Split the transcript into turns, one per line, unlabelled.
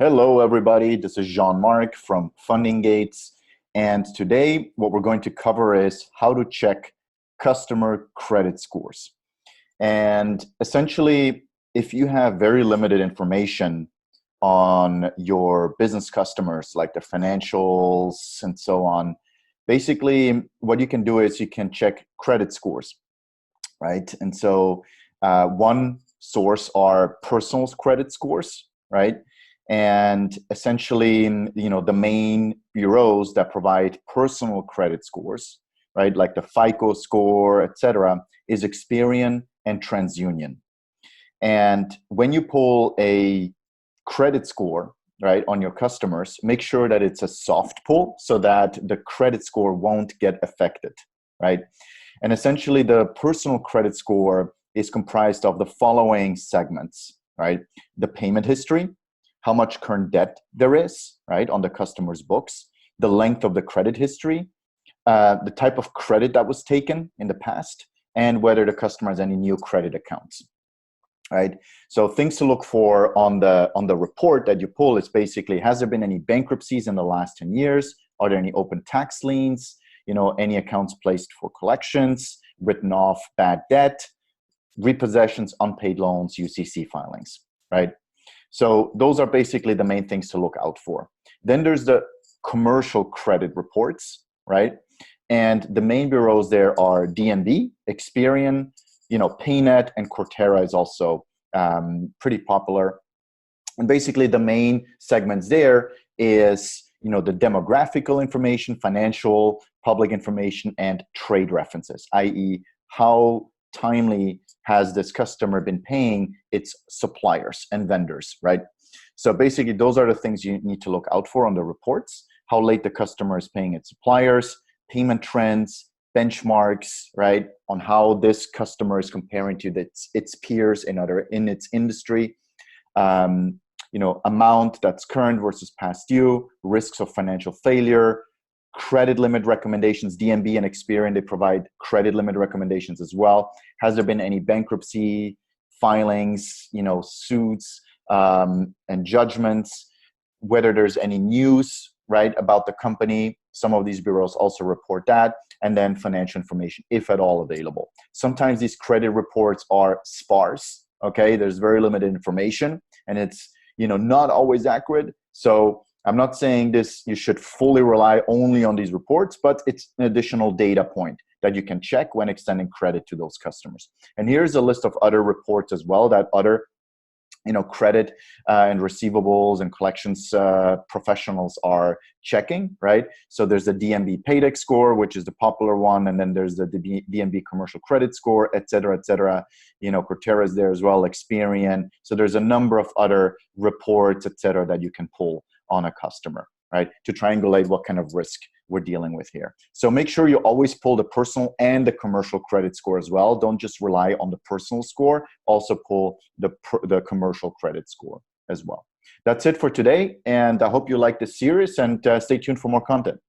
Hello, everybody. This is Jean-Marc from Funding Gates. And today, what we're going to cover is how to check customer credit scores. And essentially, if you have very limited information on your business customers, like the financials and so on, basically, what you can do is you can check credit scores, right? And so one source are personal credit scores, right? And essentially, the main bureaus that provide personal credit scores, right, like the FICO score, et cetera, is Experian and TransUnion. And when you pull a credit score, right, on your customers, make sure that it's a soft pull so that the credit score won't get affected, right? And essentially, the personal credit score is comprised of the following segments, right? The payment history, how much current debt there is, right, on the customer's books, the length of the credit history, the type of credit that was taken in the past, and whether the customer has any new credit accounts, right? So things to look for on the report that you pull is basically, has there been any bankruptcies in the last 10 years? Are there any open tax liens? Any accounts placed for collections, written off bad debt, repossessions, unpaid loans, UCC filings, right? So those are basically the main things to look out for. Then there's the commercial credit reports, right? And the main bureaus there are DNB, Experian, PayNet, and Cortera is also pretty popular. And basically the main segments there is, the demographical information, financial, public information, and trade references, i.e. how timely has this customer been paying its suppliers and vendors, right? So basically, those are the things you need to look out for on the reports: how late the customer is paying its suppliers, payment trends, benchmarks, right, on how this customer is comparing to its peers in its industry, amount that's current versus past due, risks of financial failure, credit limit recommendations. DNB and Experian, they provide credit limit recommendations as well. Has there been any bankruptcy filings, suits and judgments? Whether there's any news, right, about the company. Some of these bureaus also report that. And then financial information, if at all available. Sometimes these credit reports are sparse, okay? There's very limited information, and it's, not always accurate. So I'm not saying you should fully rely only on these reports, but it's an additional data point that you can check when extending credit to those customers. And here's a list of other reports as well that other credit and receivables and collections professionals are checking, right? So there's the DNB Paydex score, which is the popular one, and then there's the DNB commercial credit score, et cetera, et cetera. Cortera is there as well, Experian. So there's a number of other reports, et cetera, that you can pull on a customer, right, to triangulate what kind of risk we're dealing with here. So make sure you always pull the personal and the commercial credit score as well. Don't just rely on the personal score. Also pull the commercial credit score as well. That's it for today, and I hope you like this series, and stay tuned for more content.